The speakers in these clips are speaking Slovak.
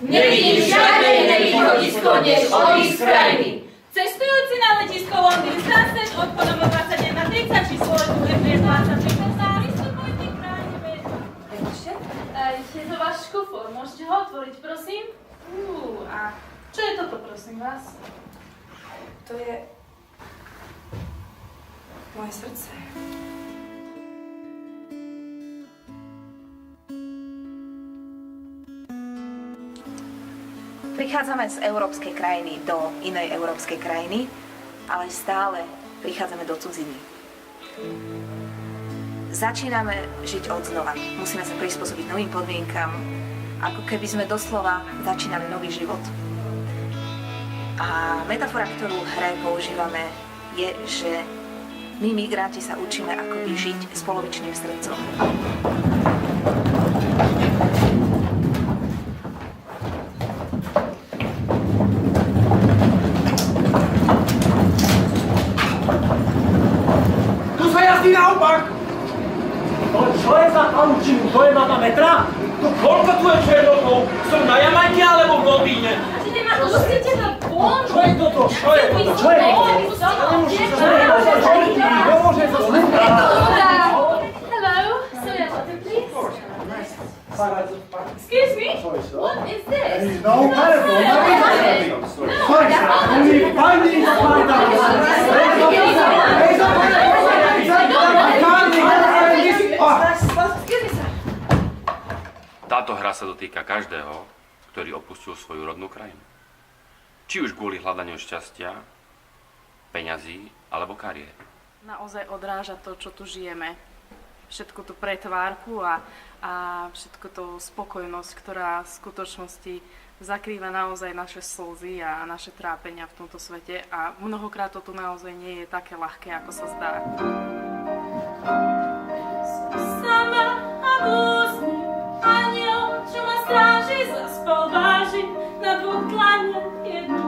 Nevidím žiadne iné východisko, než odísť z krajiny. Cestujúci na letisko Londýn Stansted od ponovu 21:30 číslo letu FD23 vystupujte k krajine bez... Ešte? Je to váš škufor, môžete ho otvoriť, prosím? A čo je toto, prosím vás? To je... moje srdce. Prichádzame z európskej krajiny do inej európskej krajiny, ale stále prichádzame do cudziny. Začíname žiť od znova. Musíme sa prispôsobiť novým podmienkam, ako keby sme doslova začínali nový život. A metafora, ktorú v hre používame, je, že my migranti sa učíme akoby žiť s polovičným srdcom. Jazdí naopak! To čo je za palučinu? To je mapa metra? No koľko tu je černokov? Som na Jamajke alebo v Londýne? A že nemá pustíte na von? Čo je toto? Čo je toto? Čo je toto? Nemôže sa Hello, sorry, water please. Excuse me? What is this? No, careful. Sorry, only finding the Táto hra sa dotýka každého, ktorý opustil svoju rodnú krajinu. Či už kvôli hľadaniu šťastia, peňazí alebo kariéry. Naozaj odráža to, čo tu žijeme. Všetku tú pretvárku a všetku tú spokojnosť, ktorá v skutočnosti zakrýva naozaj naše slzy a naše trápenia v tomto svete. A mnohokrát to tu naozaj nie je také ľahké, ako sa zdá. Sama a blúzny aniel, čo ma stráži, zaspal váži na dvoch dlaniach jednu.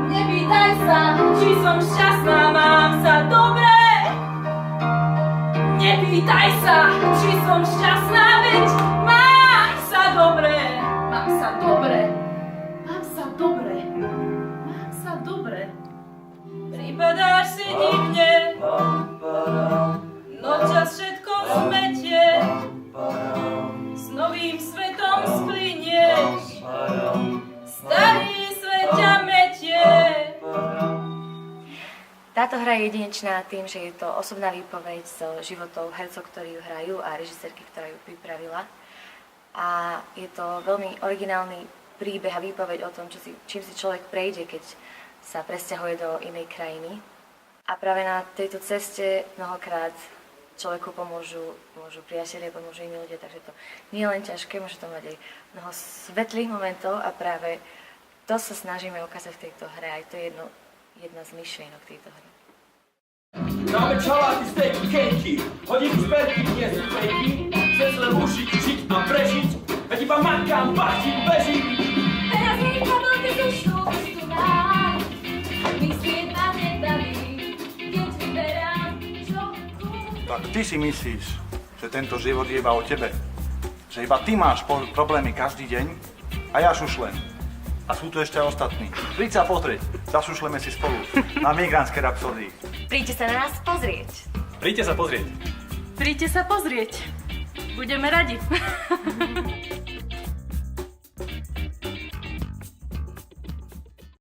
Nepýtaj sa, či som šťastná, mám sa dobre. Nepýtaj sa, či som šťastná, veď mám sa dobre. Mám sa dobre. Mám sa dobre. Mám sa dobre. Pripadáš si divne, no čas všetko zmetie, s novým svetom splinieš, starý svet ťa metie. Táto hra je jedinečná tým, že je to osobná výpoveď zo životov hercov, ktorí ju hrajú a režisérky, ktorá ju pripravila. A je to veľmi originálny príbeh a výpoveď o tom, čím si človek prejde, keď sa presťahuje do inej krajiny. A práve na tejto ceste mnohokrát človeku pomôžu priatelia, pomôžu iní ľudia, takže to nie je len ťažké, môže to mať aj mnoho svetlých momentov a práve to sa snažíme ukázať v tejto hre, aj to je jedna z myšlienok tejto hry. Dáme čaláty, stejky, kejky, hodinky, sperky, nie sú fejky. Chcem len užiť, žiť a prežiť, veď iba makám, partím, bežím. Teraz jej kabelky sú šuky tu nám, myslieť ma nebaví, keď vyberám čoku. Tak ty si myslíš, že tento život je iba o tebe? Že iba ty máš problémy každý deň a ja šušlem. A sú tu ešte aj ostatní. Príď sa pozrieť, zašušleme si spolu na migrantské rapsódii. Príďte sa na nás pozrieť. Príďte sa pozrieť. Príďte sa pozrieť. Budeme radi.